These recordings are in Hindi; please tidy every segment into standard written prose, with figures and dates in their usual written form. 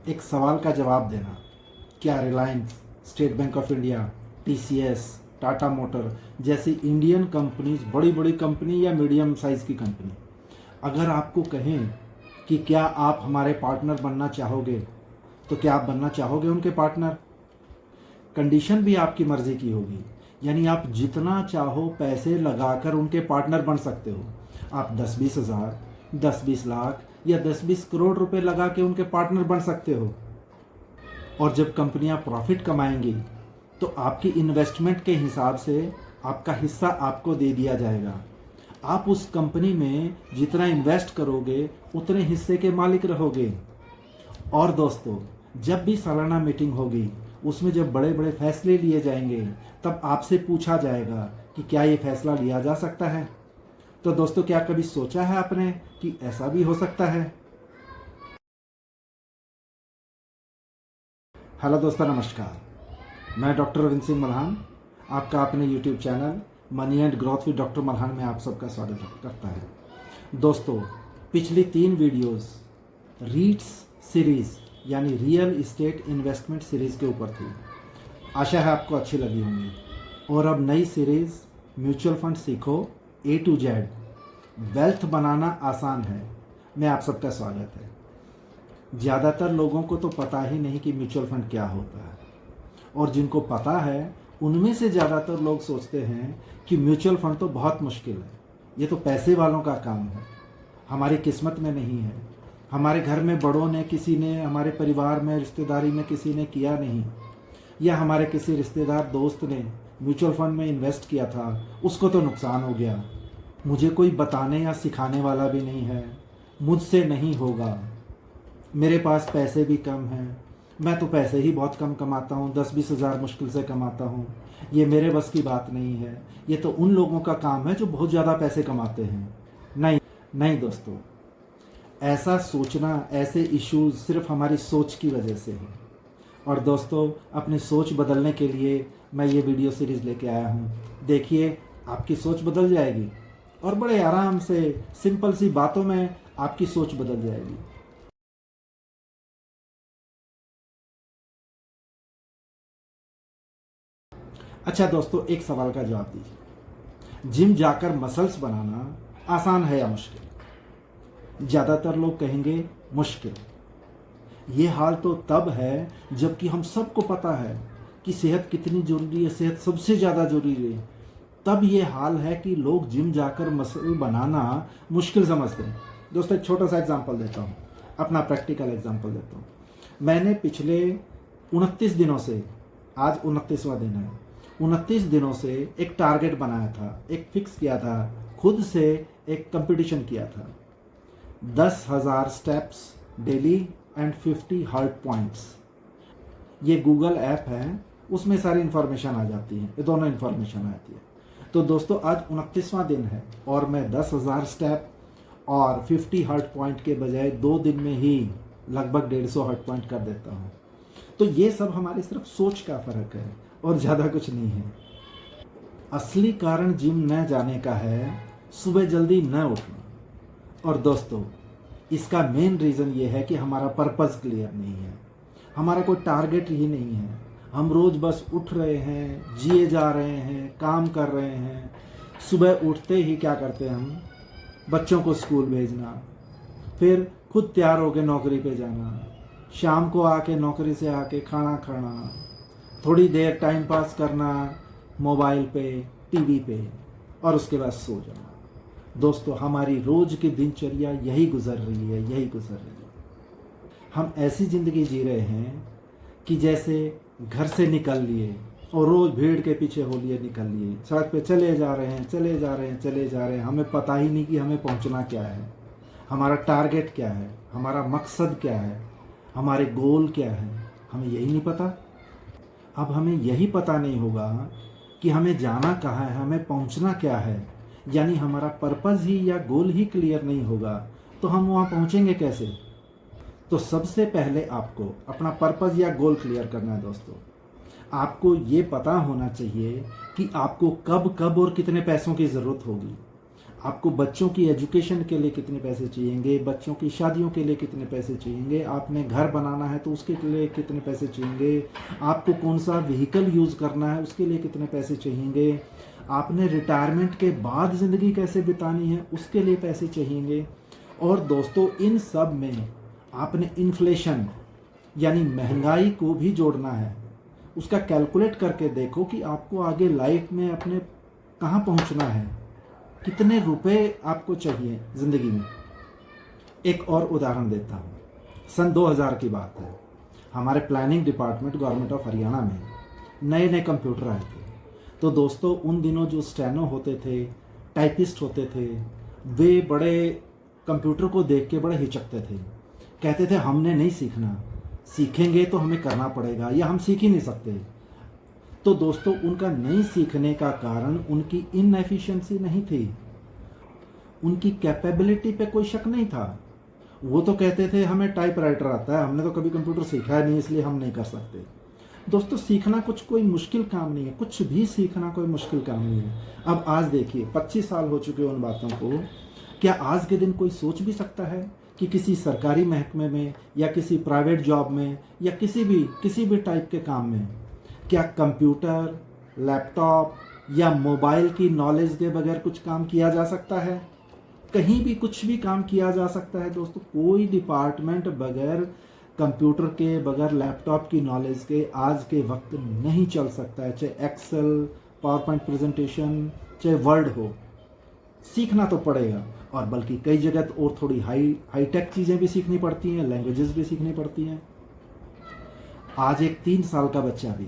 एक सवाल का जवाब देना। क्या Reliance, state bank of India, TCS, Tata motor जैसी इंडियन कंपनीज, बड़ी बड़ी कंपनी या मीडियम साइज़ की कंपनी, अगर आपको कहें कि क्या आप हमारे पार्टनर बनना चाहोगे, तो क्या आप बनना चाहोगे उनके पार्टनर? कंडीशन भी आपकी मर्ज़ी की होगी, यानी आप जितना चाहो पैसे लगाकर उनके पार्टनर बन सकते हो। आप 10-20 हज़ार, 10-20 लाख या 10-20 करोड़ रुपए लगा के उनके पार्टनर बन सकते हो। और जब कंपनियां प्रॉफिट कमाएंगी तो आपकी इन्वेस्टमेंट के हिसाब से आपका हिस्सा आपको दे दिया जाएगा। आप उस कंपनी में जितना इन्वेस्ट करोगे उतने हिस्से के मालिक रहोगे। और दोस्तों, जब भी सालाना मीटिंग होगी, उसमें जब बड़े बड़े फैसले लिए जाएंगे, तब आपसे पूछा जाएगा कि क्या ये फैसला लिया जा सकता है। तो दोस्तों, क्या कभी सोचा है आपने कि ऐसा भी हो सकता है? हेलो दोस्तों, नमस्कार। मैं डॉक्टर रविंद्र सिंह मल्हान, आपका अपने YouTube channel money and growth with doctor Malhan में आप सबका स्वागत करता है। दोस्तों, पिछली 3 वीडियोस रीट्स सीरीज़ यानी रियल इस्टेट इन्वेस्टमेंट सीरीज़ के ऊपर थी। आशा है आपको अच्छी लगी होंगी। और अब नई सीरीज़ म्यूचुअल फंड सीखो A to Z, वेल्थ बनाना आसान है, में आप सबका स्वागत है। ज़्यादातर लोगों को तो पता ही नहीं कि म्यूचुअल फंड क्या होता है, और जिनको पता है उनमें से ज़्यादातर लोग सोचते हैं कि म्यूचुअल फंड तो बहुत मुश्किल है, ये तो पैसे वालों का काम है, हमारी किस्मत में नहीं है, हमारे घर में बड़ों ने, किसी ने, हमारे परिवार में, रिश्तेदारी में किसी ने किया नहीं, या हमारे किसी रिश्तेदार दोस्त ने म्यूचुअल फंड में इन्वेस्ट किया था, उसको तो नुकसान हो गया, मुझे कोई बताने या सिखाने वाला भी नहीं है, मुझसे नहीं होगा, मेरे पास पैसे भी कम हैं, मैं तो पैसे ही बहुत कम कमाता हूँ, 10-20 हज़ार मुश्किल से कमाता हूँ, ये मेरे बस की बात नहीं है, ये तो उन लोगों का काम है जो बहुत ज़्यादा पैसे कमाते हैं। नहीं नहीं दोस्तों, ऐसा सोचना, ऐसे इश्यूज सिर्फ हमारी सोच की वजह से है। और दोस्तों, अपनी सोच बदलने के लिए मैं ये वीडियो सीरीज़ लेके आया हूँ। देखिए, आपकी सोच बदल जाएगी और बड़े आराम से सिंपल सी बातों में आपकी सोच बदल जाएगी। अच्छा दोस्तों, एक सवाल का जवाब दीजिए। जिम जाकर मसल्स बनाना आसान है या मुश्किल? ज़्यादातर लोग कहेंगे मुश्किल। ये हाल तो तब है जबकि हम सबको पता है कि सेहत कितनी ज़रूरी है, सेहत सबसे ज़्यादा ज़रूरी है। तब ये हाल है कि लोग जिम जाकर मसल बनाना मुश्किल समझते हैं। दोस्तों, एक छोटा सा एग्जांपल देता हूँ, अपना प्रैक्टिकल एग्जांपल देता हूँ। मैंने पिछले 29 दिनों से, आज 29वां दिन है, 29 दिनों से एक टारगेट बनाया था, एक फिक्स किया था, खुद से एक कंपटीशन किया था। 10,000 steps daily and 50 heart points. ये गूगल ऐप है, उसमें सारी इन्फॉर्मेशन आ जाती है, ये दोनों इन्फॉर्मेशन आती है। तो दोस्तों, आज 29वां दिन है और मैं 10,000 स्टेप और 50 हार्ट पॉइंट के बजाय 2 दिन में ही लगभग 150 हार्ट पॉइंट कर देता हूँ। तो ये सब हमारी सिर्फ सोच का फ़र्क है और ज़्यादा कुछ नहीं है। असली कारण जिम न जाने का है सुबह जल्दी न उठना। और दोस्तों, इसका मेन रीज़न ये है कि हमारा पर्पज़ क्लियर नहीं है, हमारा कोई टारगेट ही नहीं है। हम रोज़ बस उठ रहे हैं, जिए जा रहे हैं, काम कर रहे हैं। सुबह उठते ही क्या करते हैं हम? बच्चों को स्कूल भेजना, फिर खुद तैयार होकर नौकरी पे जाना, शाम को आके नौकरी से आके खाना खाना, थोड़ी देर टाइम पास करना मोबाइल पे, टीवी पे, और उसके बाद सो जाना। दोस्तों, हमारी रोज की दिनचर्या यही गुजर रही है, यही गुजर रही है। हम ऐसी ज़िंदगी जी रहे हैं कि जैसे घर से निकल लिए और रोज़ भीड़ के पीछे हो लिए, निकल लिए, सड़क पे चले जा रहे हैं, चले जा रहे हैं, चले जा रहे हैं। हमें पता ही नहीं कि हमें पहुंचना क्या है, हमारा टारगेट क्या है, हमारा मकसद क्या है, हमारे गोल क्या है, हमें यही नहीं पता। अब हमें यही पता नहीं होगा कि हमें जाना कहाँ है, हमें पहुंचना क्या है, यानी हमारा पर्पज़ ही या गोल ही क्लियर नहीं होगा, तो हम वहाँ पहुँचेंगे कैसे? तो सबसे पहले आपको अपना पर्पज़ या गोल क्लियर करना है। दोस्तों, आपको ये पता होना चाहिए कि आपको कब कब और कितने पैसों की ज़रूरत होगी। आपको बच्चों की एजुकेशन के लिए कितने पैसे चाहिएंगे, बच्चों की शादियों के लिए कितने पैसे चाहिएंगे, आपने घर बनाना है तो उसके लिए कितने पैसे चाहिएंगे, आपको कौन सा व्हीकल यूज़ करना है उसके लिए कितने पैसे चाहिएंगे, आपने रिटायरमेंट के बाद ज़िंदगी कैसे बितानी है उसके लिए पैसे चाहिएंगे। और दोस्तों इन सब में आपने इन्फ्लेशन यानी महंगाई को भी जोड़ना है। उसका कैलकुलेट करके देखो कि आपको आगे लाइफ में अपने कहाँ पहुँचना है, कितने रुपए आपको चाहिए ज़िंदगी में। एक और उदाहरण देता हूँ। सन 2000 की बात है, हमारे planning department government of Haryana में नए नए कंप्यूटर आए थे। तो दोस्तों उन दिनों जो स्टेनो होते थे, टाइपिस्ट होते थे, वे बड़े कंप्यूटर को देख के बड़े हिचकते थे, कहते थे हमने नहीं सीखना, सीखेंगे तो हमें करना पड़ेगा या हम सीख ही नहीं सकते। तो दोस्तों उनका नहीं सीखने का कारण उनकी इनएफिशिएंसी नहीं थी, उनकी कैपेबिलिटी पे कोई शक नहीं था। वो तो कहते थे हमें टाइपराइटर आता है, हमने तो कभी कंप्यूटर सीखा है नहीं इसलिए हम नहीं कर सकते। दोस्तों सीखना कुछ कोई मुश्किल काम नहीं है, कुछ भी सीखना कोई मुश्किल काम नहीं है। अब आज देखिए 25 साल हो चुके उन बातों को, क्या आज के दिन कोई सोच भी सकता है कि किसी सरकारी महकमे में या किसी प्राइवेट जॉब में या किसी भी टाइप के काम में क्या कंप्यूटर, लैपटॉप या मोबाइल की नॉलेज के बगैर कुछ काम किया जा सकता है? कहीं भी कुछ भी काम किया जा सकता है दोस्तों। कोई डिपार्टमेंट बगैर कंप्यूटर के, बगैर लैपटॉप की नॉलेज के आज के वक्त नहीं चल सकता है। चाहे एक्सेल, पावर पॉइंट प्रेजेंटेशन, चाहे वर्ड हो, सीखना तो पड़ेगा। और बल्कि कई जगह तो और थोड़ी हाईटेक चीज़ें भी सीखनी पड़ती हैं, लैंग्वेजेस भी सीखनी पड़ती हैं। आज एक 3 साल का बच्चा भी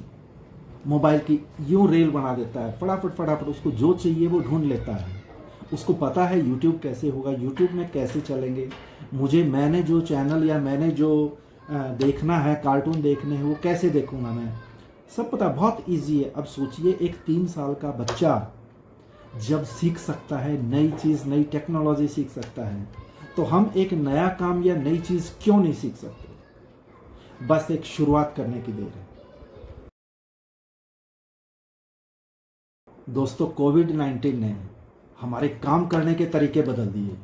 मोबाइल की यूं रील बना देता है, फटाफट उसको जो चाहिए वो ढूंढ लेता है। उसको पता है यूट्यूब कैसे होगा, यूट्यूब में कैसे चलेंगे, मैंने जो चैनल या मैंने जो देखना है, कार्टून देखने हैं, वो कैसे देखूंगा मैं, सब पता, बहुत इजी है। अब सोचिए एक 3 साल का बच्चा जब सीख सकता है नई चीज़, नई टेक्नोलॉजी सीख सकता है, तो हम एक नया काम या नई चीज़ क्यों नहीं सीख सकते? बस एक शुरुआत करने की देर है। दोस्तों कोविड-19 ने हमारे काम करने के तरीके बदल दिए।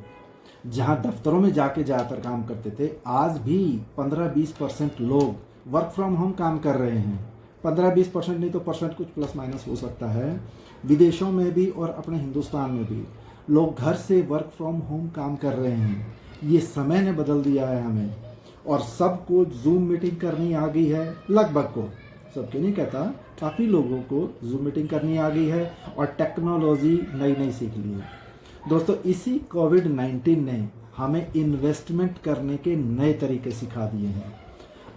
जहां दफ्तरों में जाके ज़्यादातर काम करते थे, आज भी 15-20% लोग वर्क फ्रॉम होम काम कर रहे हैं। 15-20% नहीं तो परसेंट कुछ प्लस माइनस हो सकता है। विदेशों में भी और अपने हिंदुस्तान में भी लोग घर से वर्क फ्रॉम होम काम कर रहे हैं। ये समय ने बदल दिया है हमें, और सबको जूम मीटिंग करनी आ गई है। लगभग को, सबके नहीं कहता, काफ़ी लोगों को जूम मीटिंग करनी आ गई है और टेक्नोलॉजी नई सीख ली है। दोस्तों इसी कोविड-19 ने हमें इन्वेस्टमेंट करने के नए तरीके सिखा दिए हैं।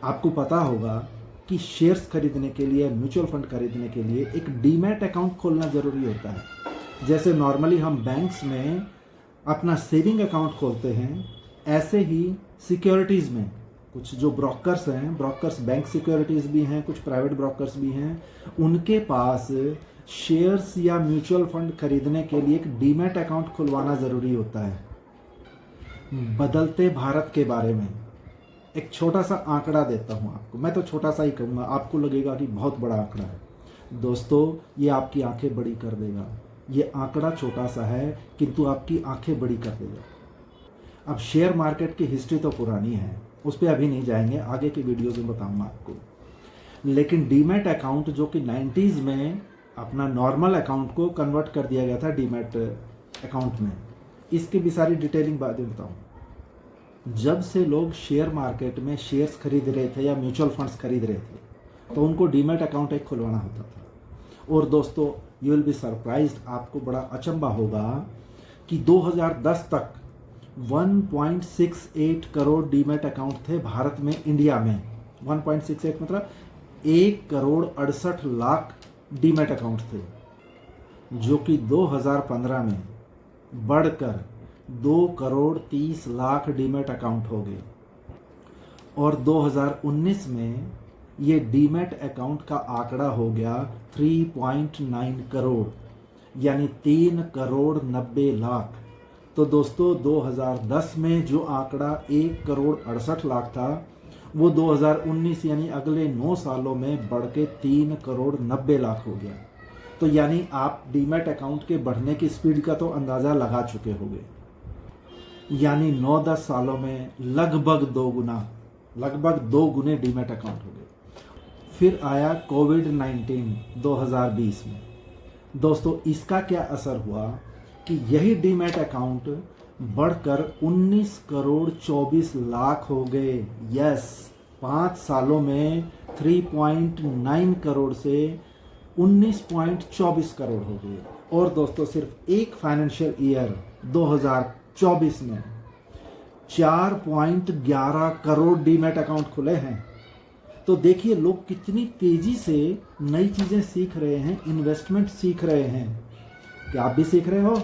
आपको पता होगा कि शेयर्स खरीदने के लिए, म्यूचुअल फंड खरीदने के लिए एक डीमैट अकाउंट खोलना ज़रूरी होता है। जैसे नॉर्मली हम बैंक्स में अपना सेविंग अकाउंट खोलते हैं, ऐसे ही सिक्योरिटीज़ में कुछ जो ब्रोकर्स हैं, ब्रोकर्स बैंक सिक्योरिटीज़ भी हैं, कुछ प्राइवेट ब्रोकर्स भी हैं, उनके पास शेयर्स या म्यूचुअल फंड खरीदने के लिए एक डीमैट अकाउंट खुलवाना ज़रूरी होता है। बदलते भारत के बारे में एक छोटा सा आंकड़ा देता हूँ आपको। मैं तो छोटा सा ही कहूँगा, आपको लगेगा कि बहुत बड़ा आंकड़ा है। दोस्तों ये आपकी आंखें बड़ी कर देगा। ये आंकड़ा छोटा सा है किंतु आपकी आंखें बड़ी कर देगा। अब शेयर मार्केट की हिस्ट्री तो पुरानी है, उस पर अभी नहीं जाएंगे, आगे की वीडियोज़ में बताऊँगा आपको। लेकिन डीमैट अकाउंट जो कि 90s में अपना नॉर्मल अकाउंट को कन्वर्ट कर दिया गया था डीमैट अकाउंट में, इसकी भी सारी डिटेलिंग बाद में बताऊँ। जब से लोग शेयर मार्केट में शेयर्स खरीद रहे थे या म्यूचुअल फंड्स खरीद रहे थे, तो उनको डीमैट अकाउंट एक खुलवाना होता था। और दोस्तों यू विल बी सरप्राइज्ड, आपको बड़ा अचंभा होगा कि 2010 तक 1.68 करोड़ डीमैट अकाउंट थे भारत में, इंडिया में। 1.68 मतलब 1,68,00,000 डीमैट अकाउंट थे, जो कि 2015 में बढ़कर 2,30,00,000 डीमैट अकाउंट हो गए। और 2019 में ये डीमैट अकाउंट का आंकड़ा हो गया 3.9 करोड़, यानी 3,90,00,000। तो दोस्तों 2010 में जो आंकड़ा 1,68,00,000 था, वो 2019 यानी अगले 9 सालों में बढ़ के 3,90,00,000 हो गया। तो यानी आप डीमैट अकाउंट के बढ़ने की स्पीड का तो अंदाज़ा लगा चुके होंगे। यानी 9-10 सालों में लगभग 2 गुने डीमैट अकाउंट हो गए। फिर आया कोविड-19 2020 में। दोस्तों इसका क्या असर हुआ कि यही डीमैट अकाउंट बढ़कर 19 करोड़ 24 लाख हो गए। यस, 5 सालों में 3.9 करोड़ से 19.24 करोड़ हो गए। और दोस्तों सिर्फ एक फाइनेंशियल ईयर 2024 में 4.11 करोड़ डीमैट अकाउंट खुले हैं। तो देखिए लोग कितनी तेजी से नई चीजें सीख रहे हैं, इन्वेस्टमेंट सीख रहे हैं। क्या आप भी सीख रहे हो?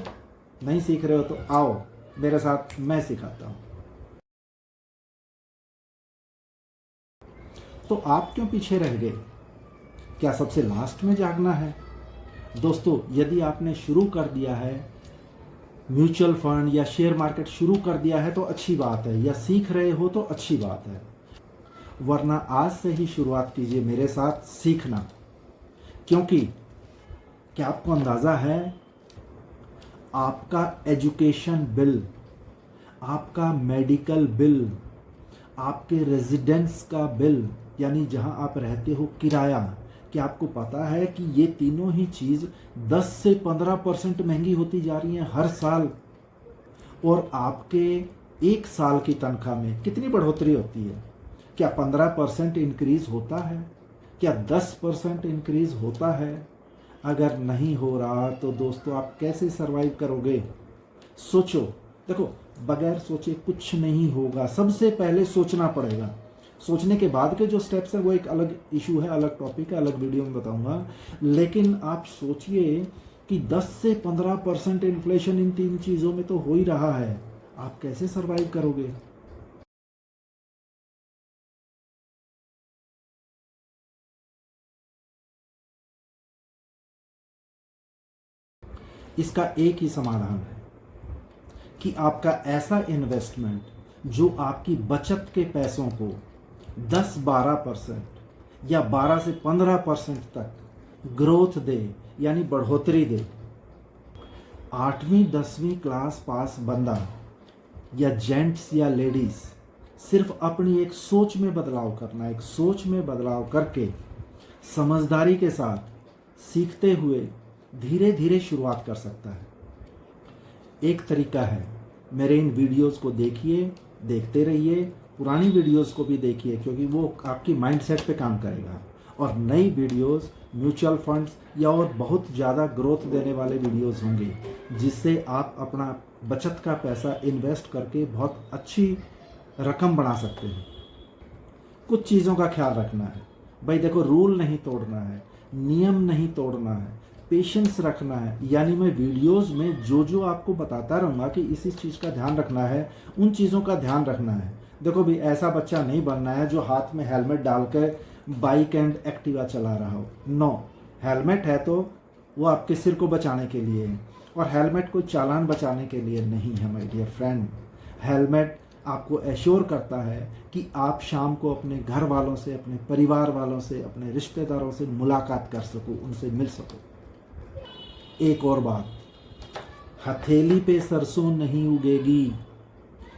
नहीं सीख रहे हो तो आओ मेरे साथ, मैं सिखाता हूं। तो आप क्यों पीछे रह गए? क्या सबसे लास्ट में जागना है? दोस्तों यदि आपने शुरू कर दिया है म्यूचुअल फंड या शेयर मार्केट शुरू कर दिया है तो अच्छी बात है, या सीख रहे हो तो अच्छी बात है, वरना आज से ही शुरुआत कीजिए मेरे साथ सीखना। क्योंकि क्या आपको अंदाज़ा है, आपका एजुकेशन बिल, आपका मेडिकल बिल, आपके रेजिडेंस का बिल, यानी जहां आप रहते हो किराया, क्या आपको पता है कि ये तीनों ही चीज़ 10 से 15% महंगी होती जा रही हैं हर साल। और आपके एक साल की तनख्वाह में कितनी बढ़ोतरी होती है? क्या 15% इंक्रीज होता है? क्या 10% इंक्रीज होता है? अगर नहीं हो रहा तो दोस्तों आप कैसे सरवाइव करोगे? सोचो। देखो, बगैर सोचे कुछ नहीं होगा। सबसे पहले सोचना पड़ेगा। सोचने के बाद के जो स्टेप्स हैं वो एक अलग इशू है, अलग टॉपिक है, अलग वीडियो में बताऊंगा। लेकिन आप सोचिए कि 10 से 15% इन्फ्लेशन इन तीन चीज़ों में तो हो ही रहा है। आप कैसे सरवाइव करोगे? इसका एक ही समाधान है कि आपका ऐसा इन्वेस्टमेंट जो आपकी बचत के पैसों को 10-12% या 12 से 15% तक ग्रोथ दे, यानी बढ़ोतरी दे। 8वीं-10वीं क्लास पास बंदा या जेंट्स या लेडीज सिर्फ अपनी एक सोच में बदलाव करना, एक सोच में बदलाव करके समझदारी के साथ सीखते हुए धीरे धीरे शुरुआत कर सकता है। एक तरीका है, मेरे इन वीडियोस को देखिए, देखते रहिए, पुरानी वीडियोस को भी देखिए, क्योंकि वो आपकी माइंडसेट पे काम करेगा। और नई वीडियोस म्यूचुअल फंड्स या और बहुत ज़्यादा ग्रोथ देने वाले वीडियोस होंगे, जिससे आप अपना बचत का पैसा इन्वेस्ट करके बहुत अच्छी रकम बना सकते हैं। कुछ चीज़ों का ख्याल रखना है भाई। देखो, रूल नहीं तोड़ना है, नियम नहीं तोड़ना है, पेशेंस रखना है। यानी मैं वीडियोस में जो जो आपको बताता रहूँगा कि इस चीज़ का ध्यान रखना है, उन चीज़ों का ध्यान रखना है। देखो भी, ऐसा बच्चा नहीं बनना है जो हाथ में हेलमेट डालकर बाइक एंड एक्टिवा चला रहा हो। नो, हेलमेट है तो वो आपके सिर को बचाने के लिए है, और हेलमेट कोई चालान बचाने के लिए नहीं है माय डियर फ्रेंड। हेलमेट आपको एश्योर करता है कि आप शाम को अपने घर वालों से, अपने परिवार वालों से, अपने रिश्तेदारों से मुलाकात कर सको, उनसे मिल सको। एक और बात, हथेली पे सरसों नहीं उगेगी,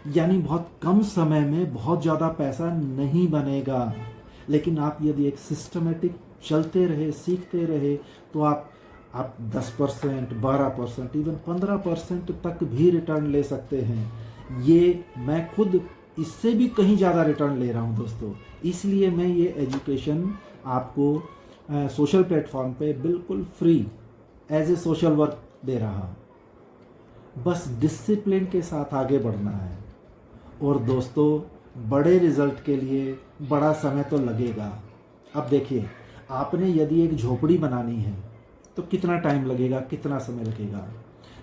यानी बहुत कम समय में बहुत ज़्यादा पैसा नहीं बनेगा। लेकिन आप यदि एक सिस्टमेटिक चलते रहे, सीखते रहे, तो आप 10%, 12%, इवन 15% तक भी रिटर्न ले सकते हैं। ये मैं खुद इससे भी कहीं ज़्यादा रिटर्न ले रहा हूँ दोस्तों। इसलिए मैं ये एजुकेशन आपको सोशल प्लेटफॉर्म पे बिल्कुल free as a social work दे रहा हूँ। बस डिसिप्लिन के साथ आगे बढ़ना है। और दोस्तों, बड़े रिजल्ट के लिए बड़ा समय तो लगेगा। अब देखिए, आपने यदि एक झोपड़ी बनानी है तो कितना टाइम लगेगा, कितना समय लगेगा।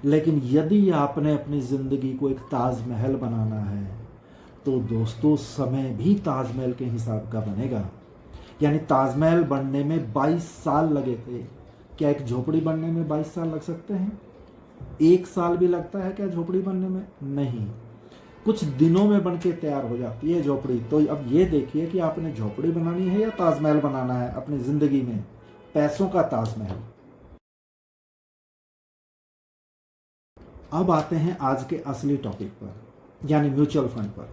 लेकिन यदि आपने अपनी ज़िंदगी को एक ताजमहल बनाना है तो दोस्तों समय भी ताजमहल के हिसाब का बनेगा। यानी ताजमहल बनने में 22 साल लगे थे, क्या एक झोपड़ी बनने में 22 साल लग सकते हैं? 1 साल भी लगता है क्या झोपड़ी बनने में? नहीं, कुछ दिनों में बन के तैयार हो जाती है झोपड़ी। तो अब ये देखिए कि आपने झोपड़ी बनानी है या ताजमहल बनाना है अपनी ज़िंदगी में, पैसों का ताजमहल। अब आते हैं आज के असली टॉपिक पर, यानी म्यूचुअल फंड पर।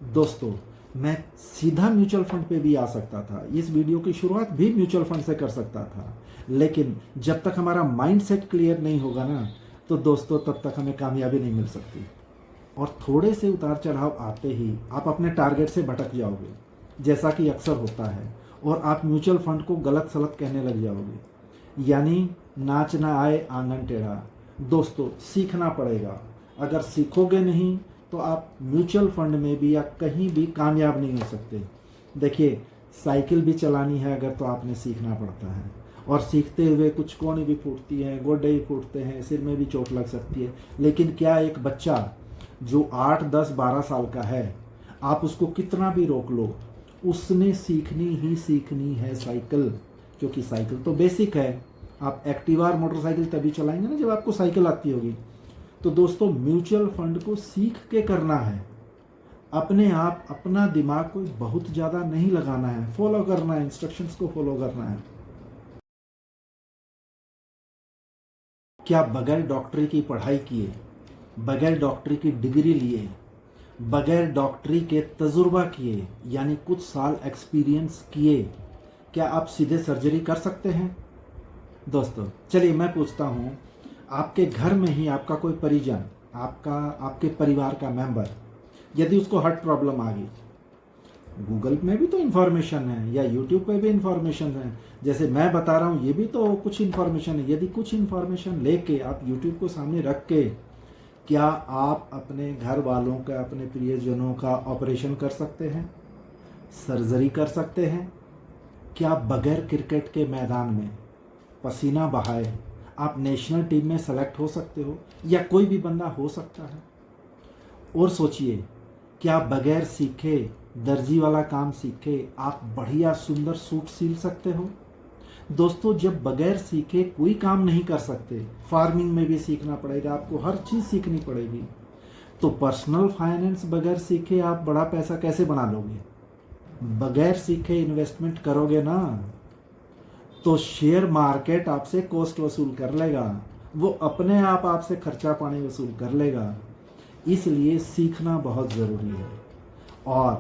दोस्तों, मैं सीधा म्यूचुअल फंड पे भी आ सकता था, इस वीडियो की शुरुआत भी म्यूचुअल फंड से कर सकता था, लेकिन जब तक हमारा माइंड सेट क्लियर नहीं होगा ना, तो दोस्तों तब तक हमें कामयाबी नहीं मिल सकती। और थोड़े से उतार चढ़ाव आते ही आप अपने टारगेट से भटक जाओगे, जैसा कि अक्सर होता है, और आप म्यूचुअल फंड को गलत सलत कहने लग जाओगे, यानी नाच ना आए आंगन टेढ़ा। दोस्तों, सीखना पड़ेगा। अगर सीखोगे नहीं तो आप म्यूचुअल फंड में भी या कहीं भी कामयाब नहीं हो सकते। देखिए, साइकिल भी चलानी है अगर, तो आपने सीखना पड़ता है, और सीखते हुए कुछ कोण भी फूटती हैं, गोड्डे भी फूटते हैं, सिर में भी चोट लग सकती है। लेकिन क्या एक बच्चा जो 8, 10, 12 साल का है, आप उसको कितना भी रोक लो, उसने सीखनी ही सीखनी है साइकिल, क्योंकि साइकिल तो बेसिक है। आप एक्टिवा और मोटरसाइकिल तभी चलाएंगे ना जब आपको साइकिल आती होगी। तो दोस्तों, म्यूचुअल फंड को सीख के करना है। अपने आप अपना दिमाग कोई बहुत ज़्यादा नहीं लगाना है, फॉलो करना है, इंस्ट्रक्शंस को फॉलो करना है। क्या बगैर डॉक्टरी की पढ़ाई किए, बगैर डॉक्टरी की डिग्री लिए, बगैर डॉक्टरी के तजुर्बा किए, यानी कुछ साल एक्सपीरियंस किए, क्या आप सीधे सर्जरी कर सकते हैं? दोस्तों, चलिए मैं पूछता हूँ, आपके घर में ही आपका कोई परिजन, आपके परिवार का मेंबर, यदि उसको हार्ट प्रॉब्लम आ गई, गूगल में भी तो इन्फॉर्मेशन है, या यूट्यूब पे भी इन्फॉर्मेशन है, जैसे मैं बता रहा हूँ ये भी तो कुछ इन्फॉर्मेशन है। यदि कुछ इन्फॉर्मेशन लेके आप यूट्यूब को सामने रख के, क्या आप अपने घर वालों का, अपने प्रियजनों का ऑपरेशन कर सकते हैं, सर्जरी कर सकते हैं? क्या बगैर क्रिकेट के मैदान में पसीना बहाए आप नेशनल टीम में सेलेक्ट हो सकते हो, या कोई भी बंदा हो सकता है? और सोचिए, क्या बगैर सीखे, दर्जी वाला काम सीखे, आप बढ़िया सुंदर सूट सिल सकते हो? दोस्तों, जब बगैर सीखे कोई काम नहीं कर सकते, फार्मिंग में भी सीखना पड़ेगा आपको, हर चीज़ सीखनी पड़ेगी, तो पर्सनल फाइनेंस बगैर सीखे आप बड़ा पैसा कैसे बना लोगे? बगैर सीखे इन्वेस्टमेंट करोगे ना, तो शेयर मार्केट आपसे कॉस्ट वसूल कर लेगा, वो अपने आप आपसे खर्चा पानी वसूल कर लेगा। इसलिए सीखना बहुत ज़रूरी है। और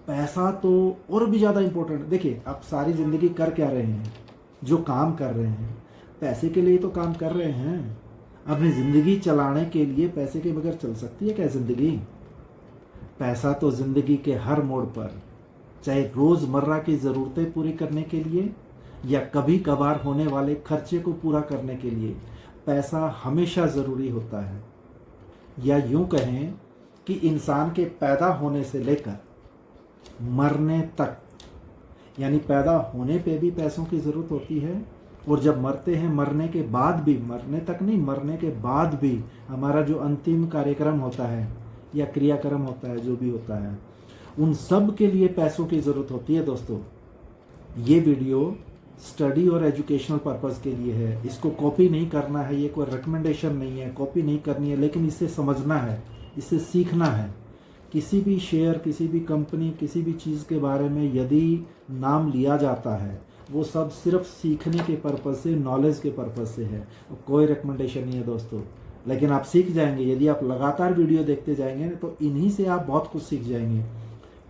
पैसा तो और भी ज़्यादा इम्पोर्टेंट। देखिए, आप सारी ज़िंदगी कर क्या रहे हैं? जो काम कर रहे हैं, पैसे के लिए तो काम कर रहे हैं। अपनी ज़िंदगी चलाने के लिए पैसे के बगैर चल सकती है क्या ज़िंदगी? पैसा तो ज़िंदगी के हर मोड़ पर, चाहे रोज़मर्रा की ज़रूरतें पूरी करने के लिए या कभी कभार होने वाले खर्चे को पूरा करने के लिए, पैसा हमेशा ज़रूरी होता है। या यूं कहें कि इंसान के पैदा होने से लेकर मरने तक, यानी पैदा होने पे भी पैसों की ज़रूरत होती है, और जब मरते हैं मरने के बाद भी, मरने तक नहीं, मरने के बाद भी हमारा जो अंतिम कार्यक्रम होता है या क्रियाक्रम होता है, जो भी होता है, उन सब के लिए पैसों की ज़रूरत होती है। दोस्तों, ये वीडियो स्टडी और एजुकेशनल पर्पज़ के लिए है, इसको कॉपी नहीं करना है, ये कोई रिकमेंडेशन नहीं है, कॉपी नहीं करनी है, लेकिन इसे समझना है, इसे सीखना है। किसी भी शेयर, किसी भी कंपनी, किसी भी चीज़ के बारे में यदि नाम लिया जाता है, वो सब सिर्फ सीखने के पर्पज़ से, नॉलेज के पर्पज़ से है, कोई रिकमेंडेशन नहीं है दोस्तों। लेकिन आप सीख जाएंगे, यदि आप लगातार वीडियो देखते जाएंगे तो इन्हीं से आप बहुत कुछ सीख जाएंगे।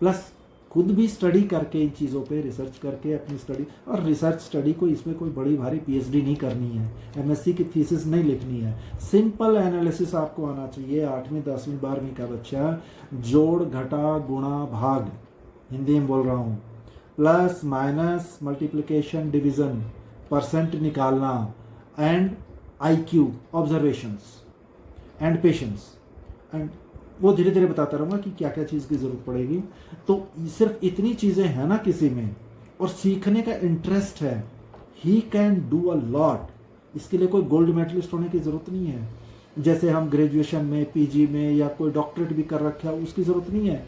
प्लस खुद भी स्टडी करके, इन चीज़ों पे रिसर्च करके अपनी स्टडी, और रिसर्च स्टडी को इसमें कोई बड़ी भारी पीएचडी नहीं करनी है, एमएससी की थीसिस नहीं लिखनी है, सिंपल एनालिसिस आपको आना चाहिए। 8वीं 10वीं 12वीं का बच्चा जोड़ घटा गुणा भाग, हिंदी में बोल रहा हूँ, plus minus multiplication division, percent निकालना, and IQ, observations and patience, and वो धीरे धीरे बताता रहूँगा कि क्या क्या चीज़ की ज़रूरत पड़ेगी। तो सिर्फ इतनी चीज़ें हैं ना किसी में, और सीखने का इंटरेस्ट है, he can do a lot. इसके लिए कोई गोल्ड मेडलिस्ट होने की ज़रूरत नहीं है, जैसे हम ग्रेजुएशन में, पीजी में, या कोई डॉक्टरेट भी कर रखा है, उसकी ज़रूरत नहीं है।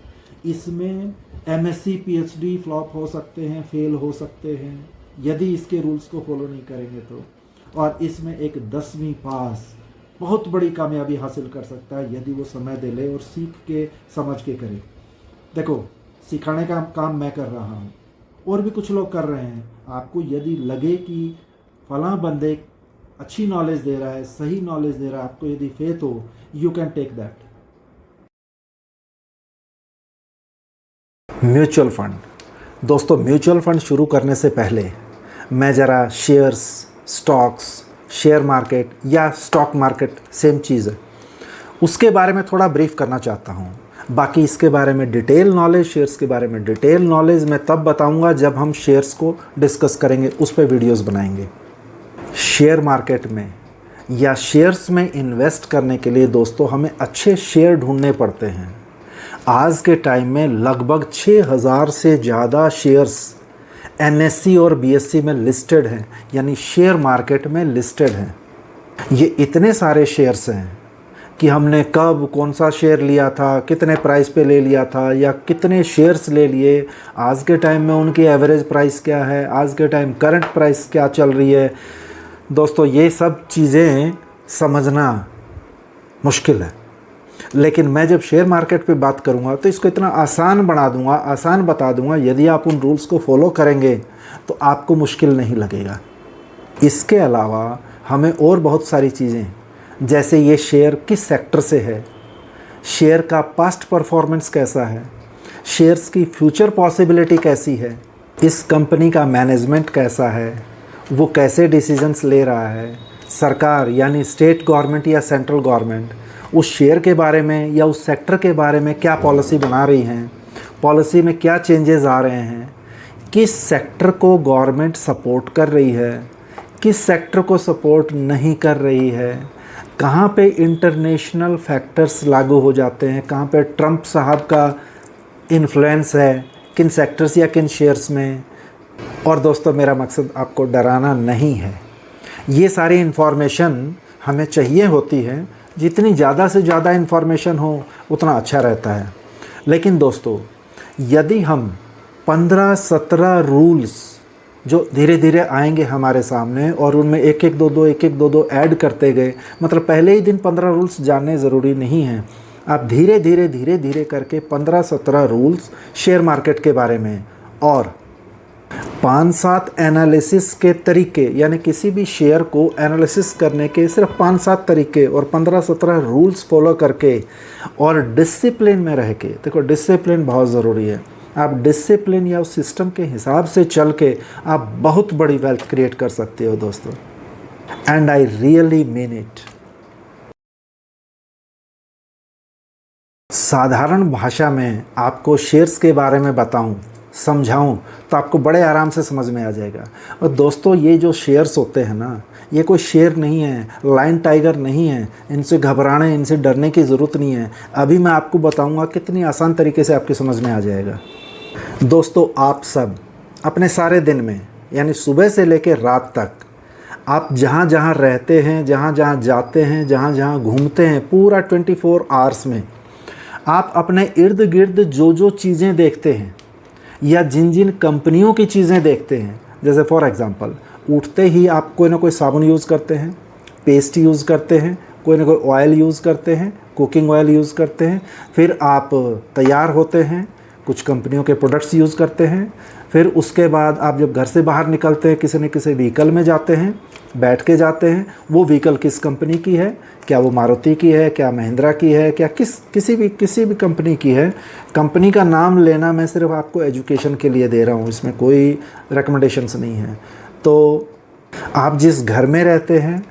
इसमें एमएससी पीएचडी फ्लॉप हो सकते हैं, फेल हो सकते हैं, यदि इसके रूल्स को फॉलो नहीं करेंगे तो। और इसमें एक 10वीं पास बहुत बड़ी कामयाबी हासिल कर सकता है, यदि वो समय दे ले और सीख के समझ के करे। देखो, सिखाने का काम मैं कर रहा हूँ, और भी कुछ लोग कर रहे हैं। आपको यदि लगे कि फलां बंदे अच्छी नॉलेज दे रहा है, सही नॉलेज दे रहा है, आपको यदि फेथ हो, you can take that. Mutual fund. दोस्तों, म्यूचुअल फंड शुरू करने से पहले मैं ज़रा शेयर्स, स्टॉक्स, शेयर मार्केट या स्टॉक मार्केट सेम चीज़ है, उसके बारे में थोड़ा ब्रीफ करना चाहता हूँ। बाकी इसके बारे में डिटेल नॉलेज, शेयर्स के बारे में डिटेल नॉलेज मैं तब बताऊँगा जब हम शेयर्स को डिस्कस करेंगे, उस पर वीडियोज़ बनाएंगे। शेयर मार्केट में या शेयर्स में इन्वेस्ट करने के लिए दोस्तों हमें अच्छे शेयर ढूंढने पड़ते हैं। आज के टाइम में लगभग 6000 से ज़्यादा शेयर्स एनएससी और बीएससी में लिस्टेड हैं, यानी शेयर मार्केट में लिस्टेड हैं। ये इतने सारे शेयर्स हैं कि हमने कब कौन सा शेयर लिया था, कितने प्राइस पे ले लिया था, या कितने शेयर्स ले लिए, आज के टाइम में उनकी एवरेज प्राइस क्या है, आज के टाइम करंट प्राइस क्या चल रही है। दोस्तों, ये सब चीज़ें समझना मुश्किल है, लेकिन मैं जब शेयर मार्केट पे बात करूँगा तो इसको इतना आसान बना दूँगा, आसान बता दूँगा। यदि आप उन रूल्स को फॉलो करेंगे तो आपको मुश्किल नहीं लगेगा। इसके अलावा हमें और बहुत सारी चीज़ें, जैसे ये शेयर किस सेक्टर से है, शेयर का पास्ट परफॉर्मेंस कैसा है, शेयर्स की फ्यूचर पॉसिबिलिटी कैसी है, इस कंपनी का मैनेजमेंट कैसा है, वो कैसे डिसीजंस ले रहा है, सरकार यानी स्टेट गवर्नमेंट या सेंट्रल गवर्नमेंट उस शेयर के बारे में या उस सेक्टर के बारे में क्या पॉलिसी बना रही हैं, पॉलिसी में क्या चेंजेस आ रहे हैं, किस सेक्टर को गवर्नमेंट सपोर्ट कर रही है, किस सेक्टर को सपोर्ट नहीं कर रही है, कहाँ पे इंटरनेशनल फैक्टर्स लागू हो जाते हैं, कहाँ पे ट्रंप साहब का इन्फ्लुएंस है किन सेक्टर्स या किन शेयर्स में। और दोस्तों, मेरा मकसद आपको डराना नहीं है, ये सारी इन्फॉर्मेशन हमें चाहिए होती है। जितनी ज़्यादा से ज़्यादा इन्फॉर्मेशन हो उतना अच्छा रहता है। लेकिन दोस्तों, यदि हम 15-17 रूल्स जो धीरे धीरे आएंगे हमारे सामने और उनमें एक एक दो दो ऐड करते गए, मतलब पहले ही दिन 15 रूल्स जानने ज़रूरी नहीं हैं। आप धीरे धीरे करके 15-17 रूल्स शेयर मार्केट के बारे में और 5-7 एनालिसिस के तरीके, यानी किसी भी शेयर को एनालिसिस करने के सिर्फ 5-7 तरीके और 15-17 रूल्स फॉलो करके और डिसिप्लिन में रह के, देखो डिसिप्लिन बहुत ज़रूरी है। आप डिसिप्लिन या उस सिस्टम के हिसाब से चल के आप बहुत बड़ी वेल्थ क्रिएट कर सकते हो दोस्तों, and I really mean it. साधारण भाषा में आपको शेयर्स के बारे में बताऊं, समझाऊं तो आपको बड़े आराम से समझ में आ जाएगा। और दोस्तों, ये जो शेयर्स होते हैं ना, ये कोई शेर नहीं है, लायन टाइगर नहीं है, इनसे घबराने, इनसे डरने की ज़रूरत नहीं है। अभी मैं आपको बताऊंगा कितनी आसान तरीके से आपकी समझ में आ जाएगा। दोस्तों, आप सब अपने सारे दिन में, यानी सुबह से लेकर रात तक, आप जहाँ जहाँ रहते हैं, जहाँ जहाँ जाते हैं, जहाँ जहाँ घूमते हैं, पूरा 24 आवर्स में आप अपने इर्द गिर्द जो जो चीज़ें देखते हैं या जिन जिन कंपनियों की चीज़ें देखते हैं, जैसे फॉर एग्ज़ाम्पल उठते ही आप कोई ना कोई साबुन यूज़ करते हैं, पेस्ट यूज़ करते हैं, कोई ना कोई ऑयल यूज़ करते हैं, कुकिंग ऑयल यूज़ करते हैं, फिर आप तैयार होते हैं, कुछ कंपनियों के प्रोडक्ट्स यूज़ करते हैं, फिर उसके बाद आप जब घर से बाहर निकलते हैं, किसी न किसी व्हीकल में जाते हैं, बैठ के जाते हैं। वो व्हीकल किस कंपनी की है, क्या वो मारुति की है, क्या महिंद्रा की है, क्या किसी भी कंपनी की है। कंपनी का नाम लेना मैं सिर्फ आपको एजुकेशन के लिए दे रहा हूँ, इसमें कोई रिकमेंडेशंस नहीं है। तो आप जिस घर में रहते हैं,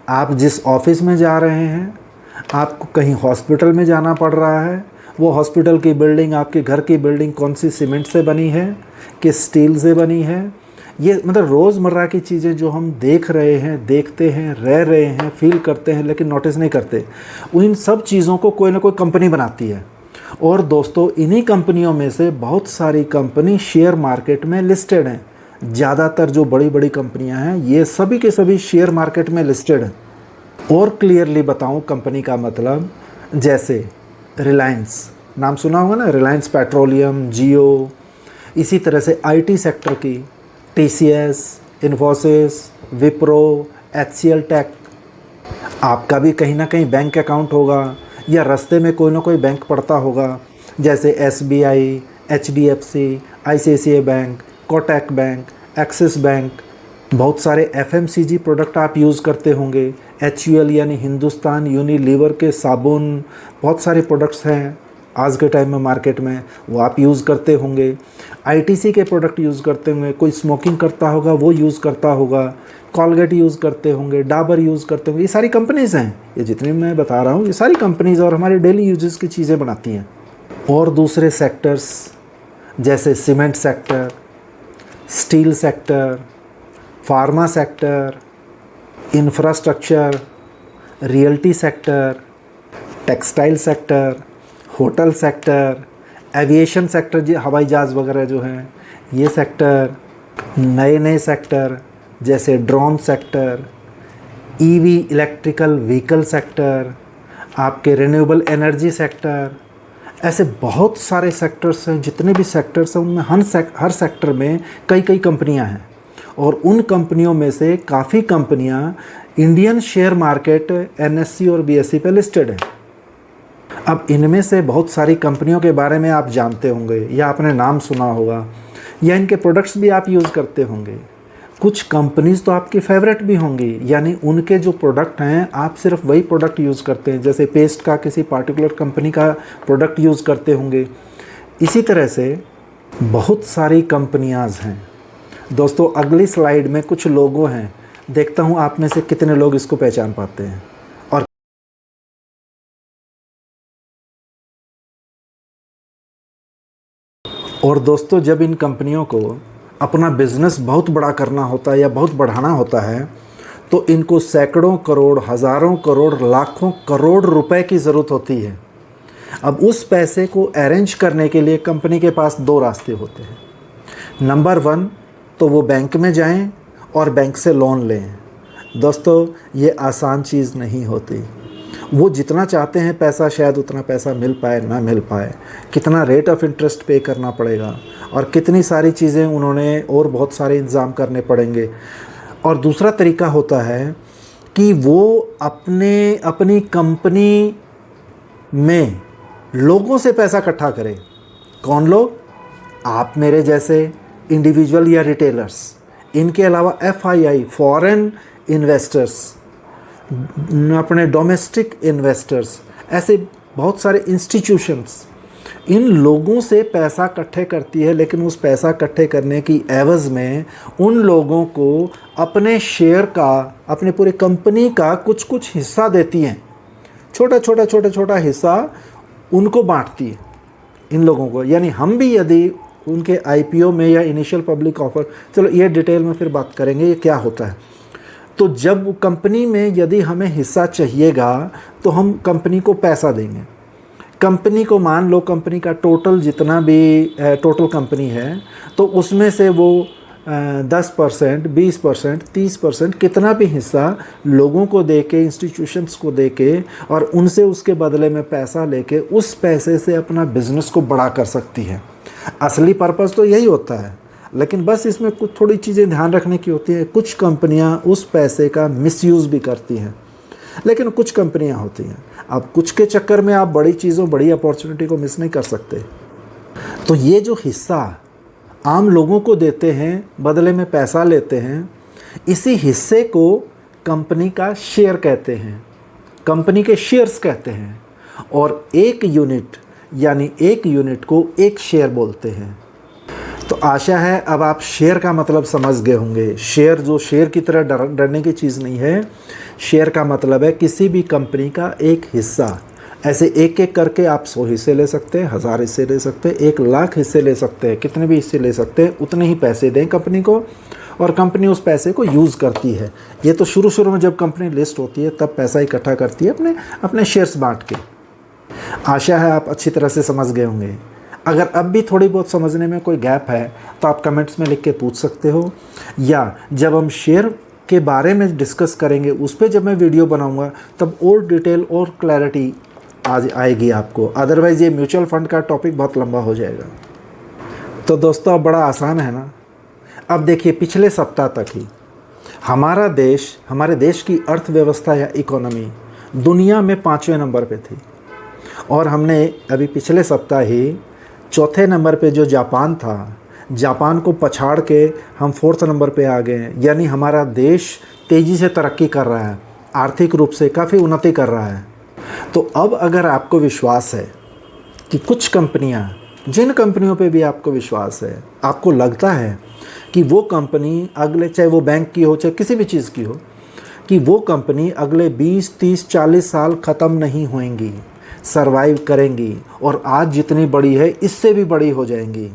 आप जिस ऑफिस में जा रहे हैं, आपको कहीं हॉस्पिटल में जाना पड़ रहा है, वो हॉस्पिटल की बिल्डिंग, आपके घर की बिल्डिंग कौन सी सीमेंट से बनी है, किस स्टील से बनी है, ये मतलब रोज़मर्रा की चीज़ें जो हम देख रहे हैं, देखते हैं, रह रहे हैं, फील करते हैं, लेकिन नोटिस नहीं करते। उन सब चीज़ों को कोई ना कोई कंपनी बनाती है। और दोस्तों, इन्हीं कंपनियों में से बहुत सारी कंपनी शेयर मार्केट में लिस्टेड हैं। ज़्यादातर जो बड़ी बड़ी कंपनियां हैं, ये सभी के सभी शेयर मार्केट में लिस्टेड हैं। और क्लियरली बताऊं कंपनी का मतलब, जैसे रिलायंस, नाम सुना होगा ना, रिलायंस पेट्रोलियम, जियो, इसी तरह से आईटी सेक्टर की TCS, Infosys, Wipro, HCL tech. आपका भी कहीं ना कहीं बैंक अकाउंट होगा या रास्ते में कोई ना कोई बैंक पड़ता होगा, जैसे SBI, HDFC, ICICI bank, Kotak bank, axis bank, बहुत सारे FMCG प्रोडक्ट आप यूज़ करते होंगे, HUL यानी हिंदुस्तान यूनिलीवर के साबुन, बहुत सारे प्रोडक्ट्स हैं आज के टाइम में मार्केट में, वो आप यूज़ करते होंगे। ITC के प्रोडक्ट यूज़ करते होंगे, कोई स्मोकिंग करता होगा वो यूज़ करता होगा, कॉलगेट यूज़ करते होंगे, डाबर यूज़ करते होंगे। ये सारी कंपनीज़ हैं, ये जितनी मैं बता रहा हूँ ये सारी कंपनीज़ और हमारे डेली यूजेस की चीज़ें बनाती हैं। और दूसरे सेक्टर्स जैसे cement sector, steel sector, pharma sector, infrastructure, realty sector, textile sector, hotel sector, aviation sector जो हवाई जहाज़ वगैरह जो हैं ये सेक्टर, नए नए सेक्टर जैसे drone sector, EV electrical vehicle sector, आपके रिन्यूएबल एनर्जी सेक्टर, ऐसे बहुत सारे सेक्टर्स हैं। जितने भी सेक्टर्स हैं उनमें हर सेक्टर में कई कई कंपनियां हैं और उन कंपनियों में से काफ़ी कंपनियां इंडियन शेयर मार्केट NSE और BSE पे लिस्टेड है। अब इनमें से बहुत सारी कंपनियों के बारे में आप जानते होंगे या आपने नाम सुना होगा या इनके प्रोडक्ट्स भी आप यूज़ करते होंगे। कुछ कंपनीज़ तो आपकी फेवरेट भी होंगी, यानी उनके जो प्रोडक्ट हैं आप सिर्फ वही प्रोडक्ट यूज़ करते हैं। जैसे पेस्ट का किसी पार्टिकुलर कंपनी का प्रोडक्ट यूज़ करते होंगे। इसी तरह से बहुत सारी कंपनियाँ हैं। दोस्तों अगली स्लाइड में कुछ लोगो हैं, देखता हूँ आप में से कितने लोग इसको पहचान पाते हैं। और दोस्तों जब इन कंपनियों को अपना बिज़नेस बहुत बड़ा करना होता है या बहुत बढ़ाना होता है तो इनको सैकड़ों करोड़, हज़ारों करोड़, लाखों करोड़ रुपए की ज़रूरत होती है। अब उस पैसे को अरेंज करने के लिए कंपनी के पास दो रास्ते होते हैं। नंबर 1 तो वो बैंक में जाएं और बैंक से लोन लें। दोस्तों ये आसान चीज़ नहीं होती। वो जितना चाहते हैं पैसा शायद उतना पैसा मिल पाए ना मिल पाए, कितना रेट ऑफ इंटरेस्ट पे करना पड़ेगा और कितनी सारी चीज़ें उन्होंने और बहुत सारे इंतज़ाम करने पड़ेंगे। और दूसरा तरीका होता है कि वो अपनी कंपनी में लोगों से पैसा इकट्ठा करें। कौन लोग? आप मेरे जैसे इंडिविजुअल या रिटेलर्स, इनके अलावा FII फॉरेन इन्वेस्टर्स, अपने डोमेस्टिक इन्वेस्टर्स, ऐसे बहुत सारे इंस्टीट्यूशंस इन लोगों से पैसा इकट्ठे करती है। लेकिन उस पैसा इकट्ठे करने की एवज़ में उन लोगों को अपने शेयर का, अपने पूरे कंपनी का कुछ हिस्सा देती हैं। छोटा हिस्सा उनको बांटती है इन लोगों को। यानी हम भी यदि उनके IPO में या इनिशियल पब्लिक ऑफर, चलो ये डिटेल में फिर बात करेंगे ये क्या होता है। तो जब कंपनी में यदि हमें हिस्सा चाहिएगा तो हम कंपनी को पैसा देंगे। कंपनी को मान लो कंपनी का टोटल जितना भी टोटल कंपनी है तो उसमें से वो 10%, 20%, 30% कितना भी हिस्सा लोगों को दे के, इंस्टीट्यूशंस को दे के और उनसे उसके बदले में पैसा लेके उस पैसे से अपना बिज़नेस को बड़ा कर सकती है। असली पर्पज़ तो यही होता है, लेकिन बस इसमें कुछ थोड़ी चीज़ें ध्यान रखने की होती हैं। कुछ कंपनियां उस पैसे का मिसयूज़ भी करती हैं, लेकिन कुछ कंपनियां होती हैं। अब कुछ के चक्कर में आप बड़ी चीज़ों, बड़ी अपॉर्चुनिटी को मिस नहीं कर सकते। तो ये जो हिस्सा आम लोगों को देते हैं, बदले में पैसा लेते हैं, इसी हिस्से को कंपनी का शेयर कहते हैं, कंपनी के शेयर्स कहते हैं। और एक यूनिट यानी एक यूनिट को एक शेयर बोलते हैं। तो आशा है अब आप शेयर का मतलब समझ गए होंगे। शेयर जो शेयर की तरह डरने की चीज़ नहीं है। शेयर का मतलब है किसी भी कंपनी का एक हिस्सा। ऐसे एक एक करके आप 100 हिस्से ले सकते हैं, 1000 हिस्से ले सकते हैं, 1 लाख हिस्से ले सकते हैं। कितने भी हिस्से ले सकते हैं, उतने ही पैसे दें कंपनी को और कंपनी उस पैसे को यूज़ करती है। ये तो शुरू में जब कंपनी लिस्ट होती है तब पैसा इकट्ठा करती है अपने शेयर्स बांट के। आशा है आप अच्छी तरह से समझ गए होंगे। अगर अब भी थोड़ी बहुत समझने में कोई गैप है तो आप कमेंट्स में लिख के पूछ सकते हो, या जब हम शेयर के बारे में डिस्कस करेंगे उस पर जब मैं वीडियो बनाऊंगा तब और डिटेल और क्लैरिटी आज आएगी आपको। अदरवाइज़ ये म्यूचुअल फंड का टॉपिक बहुत लंबा हो जाएगा। तो दोस्तों अब बड़ा आसान है ना। अब देखिए पिछले सप्ताह तक ही हमारे देश की अर्थव्यवस्था या इकोनॉमी दुनिया में 5वें नंबर पे थी और हमने अभी पिछले सप्ताह ही 4थे नंबर पे जो जापान था, जापान को पछाड़ के हम 4th नंबर पे आ गए हैं, यानी हमारा देश तेज़ी से तरक्की कर रहा है, आर्थिक रूप से काफ़ी उन्नति कर रहा है। तो अब अगर आपको विश्वास है कि कुछ कंपनियां, जिन कंपनियों पे भी आपको विश्वास है, आपको लगता है कि वो कंपनी अगले, चाहे वो बैंक की हो चाहे किसी भी चीज़ की हो, कि वो कंपनी अगले 20, 30, 40 साल ख़त्म नहीं होएंगी, सरवाइव करेंगी और आज जितनी बड़ी है इससे भी बड़ी हो जाएंगी,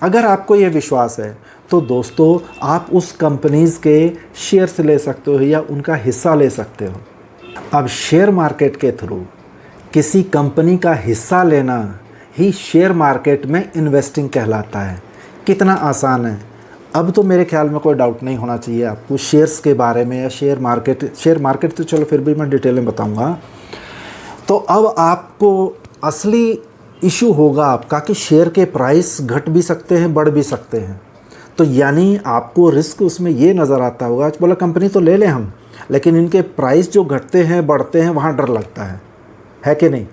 अगर आपको ये विश्वास है तो दोस्तों आप उस कंपनीज़ के शेयर्स ले सकते हो या उनका हिस्सा ले सकते हो। अब शेयर मार्केट के थ्रू किसी कंपनी का हिस्सा लेना ही शेयर मार्केट में इन्वेस्टिंग कहलाता है। कितना आसान है। अब तो मेरे ख्याल में कोई डाउट नहीं होना चाहिए आपको शेयर्स के बारे में या शेयर मार्केट तो चलो फिर भी मैं डिटेल में बताऊंगा। तो अब आपको असली इशू होगा आपका कि शेयर के प्राइस घट भी सकते हैं, बढ़ भी सकते हैं। तो यानी आपको रिस्क उसमें ये नज़र आता होगा, बोला कंपनी तो ले लें हम, लेकिन इनके प्राइस जो घटते हैं बढ़ते हैं वहाँ डर लगता है कि नहीं।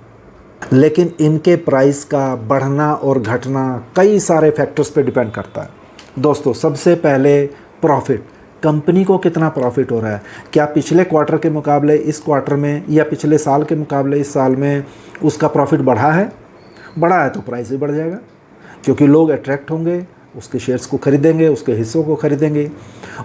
लेकिन इनके प्राइस का बढ़ना और घटना कई सारे फैक्टर्स पे डिपेंड करता है। दोस्तों सबसे पहले प्रॉफिट, कंपनी को कितना प्रॉफिट हो रहा है, क्या पिछले क्वार्टर के मुकाबले इस क्वार्टर में या पिछले साल के मुकाबले इस साल में उसका प्रॉफिट बढ़ा है तो प्राइस भी बढ़ जाएगा, क्योंकि लोग अट्रैक्ट होंगे, उसके शेयर्स को खरीदेंगे, उसके हिस्सों को खरीदेंगे।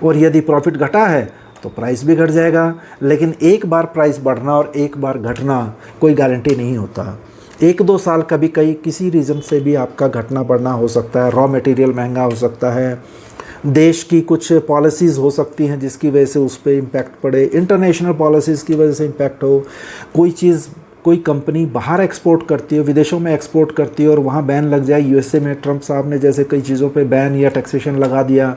और यदि प्रॉफिट घटा है तो प्राइस भी घट जाएगा। लेकिन एक बार प्राइस बढ़ना और एक बार घटना कोई गारंटी नहीं होता। 1-2 साल कभी किसी रीज़न से भी आपका घटना बढ़ना हो सकता है। रॉ मटेरियल महंगा हो सकता है, देश की कुछ पॉलिसीज़ हो सकती हैं जिसकी वजह से उस पर इम्पैक्ट पड़े, इंटरनेशनल पॉलिसीज़ की वजह से इम्पैक्ट हो, कोई कंपनी बाहर एक्सपोर्ट करती है, विदेशों में एक्सपोर्ट करती है और वहाँ बैन लग जाए। यूएसए में ट्रंप साहब ने जैसे कई चीज़ों पे बैन या टैक्सेशन लगा दिया,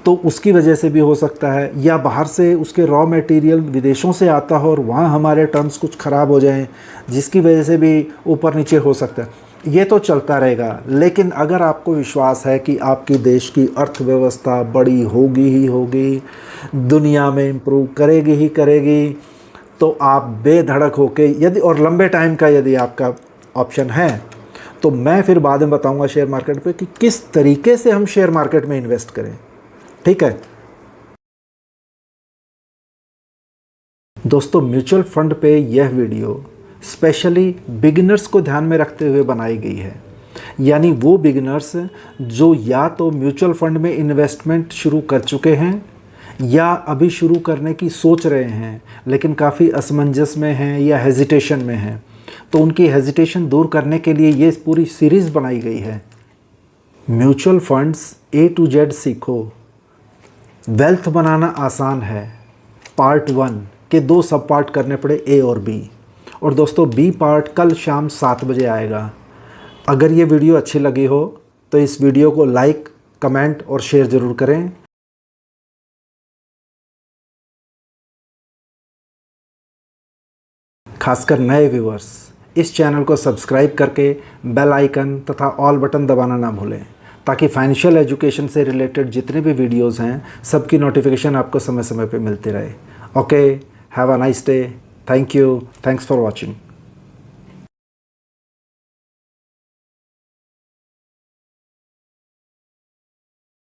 तो उसकी वजह से भी हो सकता है। या बाहर से उसके रॉ मटेरियल विदेशों से आता हो और वहाँ हमारे टर्म्स कुछ ख़राब हो जाएं, जिसकी वजह से भी ऊपर नीचे हो सकता है। ये तो चलता रहेगा। लेकिन अगर आपको विश्वास है कि आपकी देश की अर्थव्यवस्था बड़ी होगी ही होगी, दुनिया में इम्प्रूव करेगी ही करेगी, तो आप बेधड़क होके यदि और लंबे टाइम का यदि आपका ऑप्शन है, तो मैं फिर बाद में बताऊंगा शेयर मार्केट पे कि किस तरीके से हम शेयर मार्केट में इन्वेस्ट करें। ठीक है दोस्तों, म्यूचुअल फंड पे यह वीडियो स्पेशली बिगिनर्स को ध्यान में रखते हुए बनाई गई है। यानी वो बिगिनर्स जो या तो म्यूचुअल फंड में इन्वेस्टमेंट शुरू कर चुके हैं या अभी शुरू करने की सोच रहे हैं, लेकिन काफ़ी असमंजस में हैं या हेजिटेशन में हैं। तो उनकी हेजिटेशन दूर करने के लिए ये पूरी सीरीज़ बनाई गई है। Mutual funds A to Z सीखो, वेल्थ बनाना आसान है। पार्ट 1 के 2 सब पार्ट करने पड़े, A और B। और दोस्तों B पार्ट कल शाम 7 बजे आएगा। अगर ये वीडियो अच्छी लगी हो तो इस वीडियो को लाइक, कमेंट और शेयर ज़रूर करें। खासकर नए व्यूअर्स इस चैनल को सब्सक्राइब करके बेल आइकन तथा ऑल बटन दबाना ना भूलें, ताकि फाइनेंशियल एजुकेशन से रिलेटेड जितने भी वीडियोस हैं सबकी नोटिफिकेशन आपको समय समय पे मिलती रहे। Okay, have a nice day. Thank you, thanks for watching.